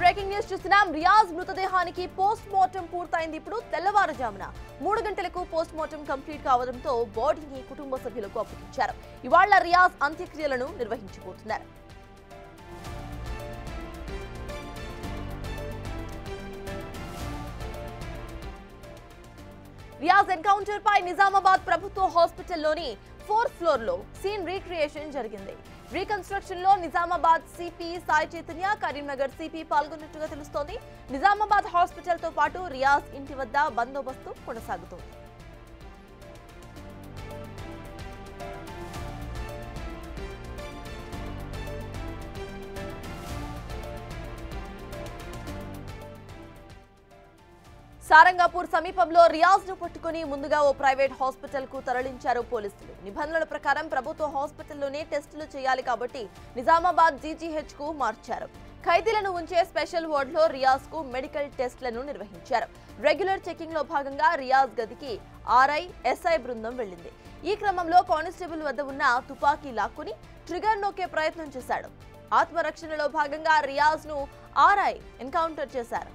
Breaking news చూస్తున్నాం. Riyaz మృతదేహానికి post mortem పూర్తయింది. ఇప్పుడు తెల్లవారుజామున 3 గంటలకు పోస్ట్ మార్టం కంప్లీట్ కావడంతో బాడీని కుటుంబ సభ్యులకు అప్పగించారు. ఇవాళ రియాజ్ అంత్యక్రియలను నిర్వహించబోతున్నారు. రియాజ్ ఎన్కౌంటర్ పై నిజామాబాద్ ప్రభుత్వ హాస్పిటల్లోని 4th ఫ్లోర్ లో సీన్ రీక్రియేషన్ జరిగింది. రీకన్స్ట్రక్షన్ లో నిజామాబాద్ సిపి సాయి చైతన్య, కరీంనగర్ సిపి పాల్గొన్నట్టుగా తెలుస్తోంది. నిజామాబాద్ హాస్పిటల్ తో పాటు రియాజ్ ఇంటి వద్ద బందోబస్తు కొనసాగుతోంది. సారంగాపూర్ సమీపంలో రియాజ్ ను పట్టుకుని ముందుగా ఓ ప్రైవేట్ హాస్పిటల్ కు తరలించారు పోలీసులు. నిబంధనల ప్రకారం ప్రభుత్వ హాస్పిటల్లోనే టెస్టులు చేయాలి కాబట్టి నిజామాబాద్ జీజీహెచ్ కు మార్చారు. ఖైదీలను ఉంచే స్పెషల్ వార్డ్ లో రియాజ్ కు మెడికల్ టెస్టులను నిర్వహించారు. రెగ్యులర్ చెకింగ్ లో భాగంగా రియాజ్ గదికి ఆర్ఐ, ఎస్ఐ బృందం వెళ్లింది. ఈ క్రమంలో కానిస్టేబుల్ వద్ద ఉన్న తుపాకీ లాక్కుని ట్రిగర్ నొక్కే ప్రయత్నం చేశాడు. ఆత్మరక్షణలో భాగంగా రియాజ్ ను ఆర్ఐ ఎన్కౌంటర్ చేశారు.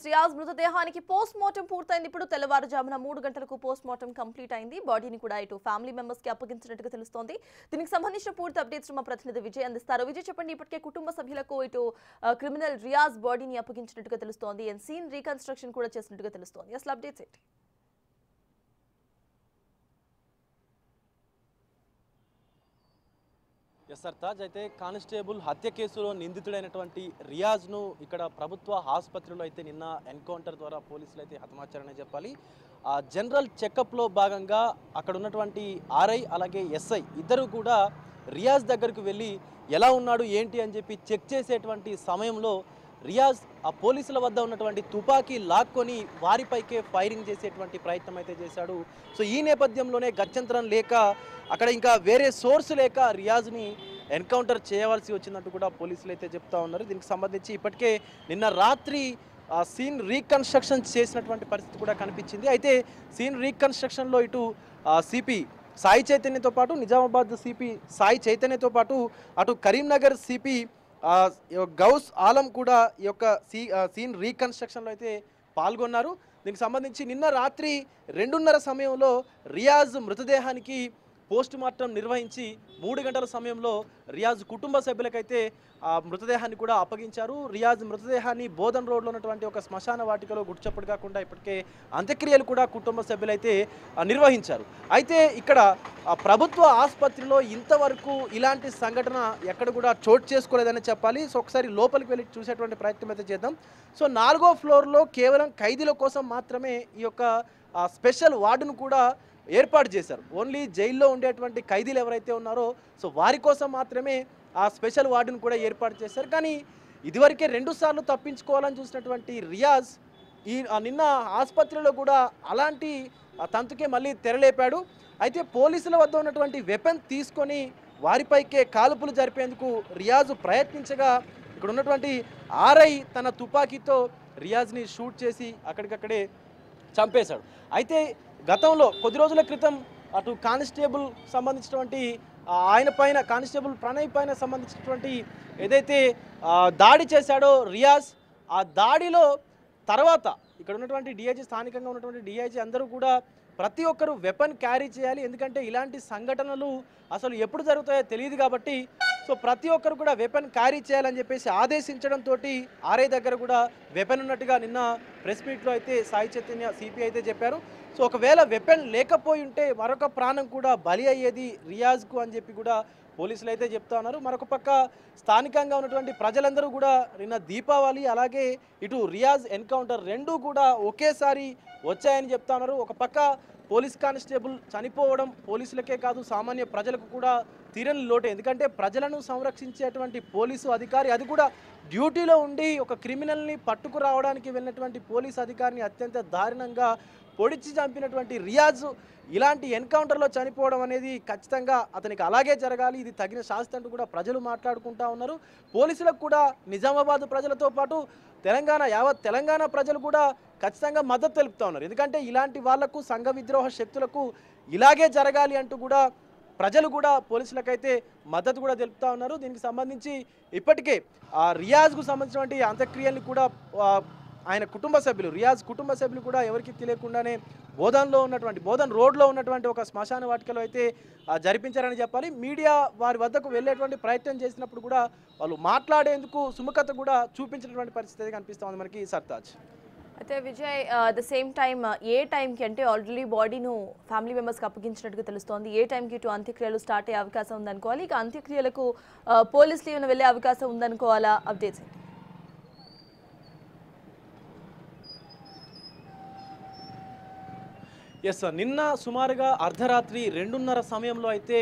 రియాజ్ మృతదేహానికి పోస్ట్ మార్టం పూర్తయింది. ఇప్పుడు తెల్లవారుజామున 3 గంటలకు పోస్ట్ మార్టం కంప్లీట్ అయింది. బాడీని కూడా ఇటు ఫ్యామిలీ మెంబర్స్ కి అప్పగించినట్టుగా తెలుస్తోంది. దీనికి సంబంధించిన పూర్తి అప్డేట్స్ మా ప్రతినిధి విజయ్ అందిస్తారు. విజయ్, చెప్పండి, ఇప్పటికే కుటుంబ సభ్యులకు ఇటు క్రిమినల్ రియాజ్ బాడీని అప్పగించినట్టుగా తెలుస్తోంది. అండ్ సీన్ రీకన్స్ట్రక్షన్ కూడా చేసినట్టుగా తెలుస్తోంది. అసలు అప్డేట్స్ ఏంటి? సర్తాజ్, అయితే కానిస్టేబుల్ హత్య కేసులో నిందితుడైనటువంటి రియాజ్ను ఇక్కడ ప్రభుత్వ ఆసుపత్రిలో అయితే నిన్న ఎన్కౌంటర్ ద్వారా పోలీసులు అయితే హతమార్చారనే చెప్పాలి. జనరల్ చెకప్లో భాగంగా అక్కడ ఉన్నటువంటి ఆర్ఐ అలాగే ఎస్ఐ ఇద్దరు కూడా రియాజ్ దగ్గరకు వెళ్ళి ఎలా ఉన్నాడు ఏంటి అని చెప్పి చెక్ చేసేటువంటి సమయంలో రియాజ్ ఆ పోలీసుల వద్ద ఉన్నటువంటి తుపాకీ లాక్కొని వారిపైకే ఫైరింగ్ చేసేటువంటి ప్రయత్నం అయితే చేశాడు. సో ఈ నేపథ్యంలోనే గత్యంతరం లేక అక్కడ ఇంకా వేరే సోర్స్ లేక రియాజ్ని ఎన్కౌంటర్ చేయవలసి వచ్చినట్టు కూడా పోలీసులు అయితే చెప్తా ఉన్నారు. దీనికి సంబంధించి ఇప్పటికే నిన్న రాత్రి సీన్ రీకన్స్ట్రక్షన్ చేసినటువంటి పరిస్థితి కూడా కనిపించింది. అయితే సీన్ రీకన్స్ట్రక్షన్లో ఇటు సిపి సాయి చైతన్యతో పాటు నిజామాబాద్ సిపి సాయి చైతన్యతో పాటు అటు కరీంనగర్ సిపి గౌస్ ఆలం కూడా ఈ యొక్క సీన్ రీకన్స్ట్రక్షన్లో అయితే పాల్గొన్నారు. దీనికి సంబంధించి నిన్న రాత్రి 2:30 సమయంలో రియాజ్ మృతదేహానికి పోస్ట్ మార్టం నిర్వహించి 3 గంటల సమయంలో రియాజ్ కుటుంబ సభ్యులకైతే ఆ మృతదేహాన్ని కూడా అప్పగించారు. రియాజ్ మృతదేహాన్ని బోధన్ రోడ్లో ఉన్నటువంటి ఒక శ్మశాన వాటికలో గుడిచప్పుడు కాకుండా ఇప్పటికే అంత్యక్రియలు కూడా కుటుంబ సభ్యులైతే నిర్వహించారు. అయితే ఇక్కడ ప్రభుత్వ ఆసుపత్రిలో ఇంతవరకు ఇలాంటి సంఘటన ఎక్కడ కూడా చోటు చేసుకోలేదని చెప్పాలి. సో ఒకసారి లోపలికి వెళ్ళి చూసేటువంటి ప్రయత్నం అయితే చేద్దాం. సో 4వ ఫ్లోర్లో కేవలం ఖైదీల కోసం మాత్రమే ఈ యొక్క స్పెషల్ వార్డును కూడా ఏర్పాటు చేశారు. ఓన్లీ జైల్లో ఉండేటువంటి ఖైదీలు ఎవరైతే ఉన్నారో సో వారి కోసం మాత్రమే ఆ స్పెషల్ వార్డును కూడా ఏర్పాటు చేశారు. కానీ ఇదివరకే 2 సార్లు తప్పించుకోవాలని చూసినటువంటి రియాజ్ నిన్న ఆసుపత్రిలో కూడా అలాంటి తంతుకే మళ్ళీ తెరలేపాడు. అయితే పోలీసుల వద్ద ఉన్నటువంటి వెపన్ తీసుకొని వారిపైకే కాల్పులు జరిపేందుకు రియాజ్ ప్రయత్నించగా ఇక్కడ ఉన్నటువంటి ఆర్ఐ తన తుపాకీతో రియాజ్ని షూట్ చేసి అక్కడికక్కడే చంపేశాడు. అయితే గతంలో కొద్ది రోజుల క్రితం అటు కానిస్టేబుల్ సంబంధించినటువంటి ఆయన పైన కానిస్టేబుల్ ప్రణయ్ పైన సంబంధించినటువంటి ఏదైతే దాడి చేశాడో రియాజ్, ఆ దాడిలో తర్వాత ఇక్కడ ఉన్నటువంటి డిఐజీ, స్థానికంగా ఉన్నటువంటి డిఐజీ అందరూ కూడా ప్రతి ఒక్కరూ వెపన్ క్యారీ చేయాలి, ఎందుకంటే ఇలాంటి సంఘటనలు అసలు ఎప్పుడు జరుగుతాయో తెలియదు కాబట్టి సో ప్రతి ఒక్కరు కూడా వెపన్ క్యారీ చేయాలని చెప్పేసి ఆదేశించడంతో ఆర్ఐ దగ్గర కూడా వెపన్ ఉన్నట్టుగా నిన్న ప్రెస్ మీట్లో అయితే సాయి చైతన్య సిపి అయితే చెప్పారు. సో ఒకవేళ వెపన్ లేకపోయి ఉంటే మరొక ప్రాణం కూడా బలి అయ్యేది రియాజ్కు అని చెప్పి కూడా పోలీసులు అయితే చెప్తా ఉన్నారు. మరొక పక్క స్థానికంగా ఉన్నటువంటి ప్రజలందరూ కూడా నిన్న దీపావళి అలాగే ఇటు రియాజ్ ఎన్కౌంటర్ 2 కూడా ఒకేసారి వచ్చాయని చెప్తా ఉన్నారు. ఒక పక్క పోలీస్ కానిస్టేబుల్ చనిపోవడం పోలీసులకే కాదు సామాన్య ప్రజలకు కూడా తీరని లోటే. ఎందుకంటే ప్రజలను సంరక్షించేటువంటి పోలీసు అధికారి, అది కూడా డ్యూటీలో ఉండి ఒక క్రిమినల్ని పట్టుకురావడానికి వెళ్ళినటువంటి పోలీసు అధికారిని అత్యంత దారుణంగా పొడిచి చంపినటువంటి రియాజ్ ఇలాంటి ఎన్కౌంటర్లో చనిపోవడం అనేది ఖచ్చితంగా అతనికి అలాగే జరగాలి, ఇది తగిన శాస్తి అంటూ కూడా ప్రజలు మాట్లాడుకుంటా ఉన్నారు. పోలీసులకు కూడా నిజామాబాద్ ప్రజలతో పాటు యావత్ తెలంగాణ ప్రజలు కూడా ఖచ్చితంగా మద్దతు తెలుపుతా ఉన్నారు. ఎందుకంటే ఇలాంటి వాళ్లకు సంఘ విద్రోహ శక్తులకు ఇలాగే జరగాలి అంటూ కూడా ప్రజలు కూడా పోలీసులకైతే మద్దతు కూడా తెలుపుతా ఉన్నారు. దీనికి సంబంధించి ఇప్పటికే రియాజ్కు సంబంధించినటువంటి అంత్యక్రియల్ని కూడా ఆయన కుటుంబ సభ్యులు, రియాజ్ కుటుంబ సభ్యులు కూడా ఎవరికి తెలియకుండానే బోధన్ రోడ్లో ఉన్నటువంటి ఒక శ్మశాన వాటికలో అయితే జరిపించారని చెప్పాలి. మీడియా వారి వద్దకు వెళ్ళేటువంటి ప్రయత్నం చేసినప్పుడు కూడా వాళ్ళు మాట్లాడేందుకు సుముఖత కూడా చూపించినటువంటి పరిస్థితి కనిపిస్తూ ఉంది మనకి సర్తాజ్. అయితే విజయ్, ద సేమ్ టైం ఏ టైంకి అంటే ఆల్రెడీ బాడీను ఫ్యామిలీ మెంబర్స్కి అప్పగించినట్టుగా తెలుస్తోంది, ఏ టైంకి ఇటు అంత్యక్రియలు స్టార్ట్ అయ్యే అవకాశం ఉందనుకోవాలి, ఇక అంత్యక్రియలకు పోలీసులు ఏమైనా వెళ్ళే అవకాశం ఉందనుకోవాలా? అప్డేట్స్ ఏంటి? ఎస్ సార్, నిన్న సుమారుగా అర్ధరాత్రి 2:30 సమయంలో అయితే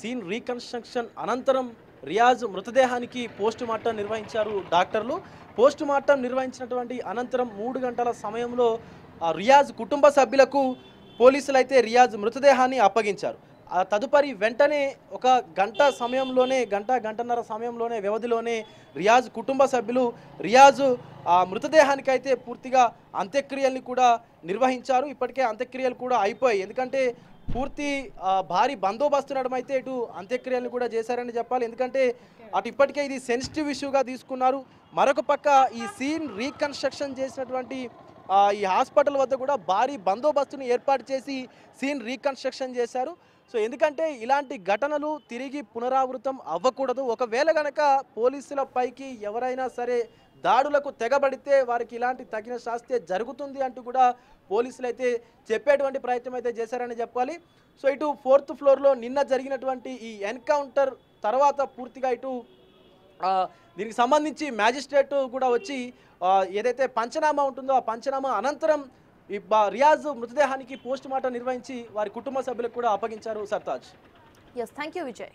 సీన్ రీకన్స్ట్రక్షన్ అనంతరం రియాజ్ మృతదేహానికి పోస్ట్ మార్టం నిర్వహించారు డాక్టర్లు. పోస్ట్ మార్టం నిర్వహించినటువంటి అనంతరం 3 గంటల సమయంలో రియాజ్ కుటుంబ సభ్యులకు పోలీసులు అయితే రియాజ్ మృతదేహాన్ని అప్పగించారు. తదుపరి వెంటనే ఒక గంటన్నర సమయంలోనే వ్యవధిలోనే రియాజ్ కుటుంబ సభ్యులు రియాజ్ మృతదేహానికి అయితే పూర్తిగా అంత్యక్రియల్ని కూడా నిర్వహించారు. ఇప్పటికే అంత్యక్రియలు కూడా అయిపోయాయి. ఎందుకంటే పూర్తి భారీ బందోబస్తు నడమైతే ఇటు అంత్యక్రియలను కూడా చేశారని చెప్పాలి. ఎందుకంటే అటు ఇప్పటికే ఇది సెన్సిటివ్ ఇష్యూగా తీసుకున్నారు. మరొక పక్క ఈ సీన్ రీకన్స్ట్రక్షన్ చేసినటువంటి ఈ హాస్పిటల్ వద్ద కూడా భారీ బందోబస్తును ఏర్పాటు చేసి సీన్ రీకన్స్ట్రక్షన్ చేశారు. సో ఎందుకంటే ఇలాంటి ఘటనలు తిరిగి పునరావృతం అవ్వకూడదు. ఒకవేళ గనక పోలీసుల పైకి ఎవరైనా సరే దాడులకు తెగబడితే వారికి ఇలాంటి తగిన శాస్తి జరుగుతుంది అంటూ కూడా పోలీసులు అయితే చెప్పేటువంటి ప్రయత్నం అయితే చేశారని చెప్పాలి. సో ఇటు 4th ఫ్లోర్లో నిన్న జరిగినటువంటి ఈ ఎన్కౌంటర్ తర్వాత పూర్తిగా ఇటు దీనికి సంబంధించి మ్యాజిస్ట్రేట్ కూడా వచ్చి ఏదైతే పంచనామా ఉంటుందో ఆ పంచనామా అనంతరం ఈ రియాజ్ మృతదేహానికి పోస్ట్ మార్టం నిర్వహించి వారి కుటుంబ సభ్యులకు కూడా అప్పగించారు Sartaj. Yes, thank you Vijay.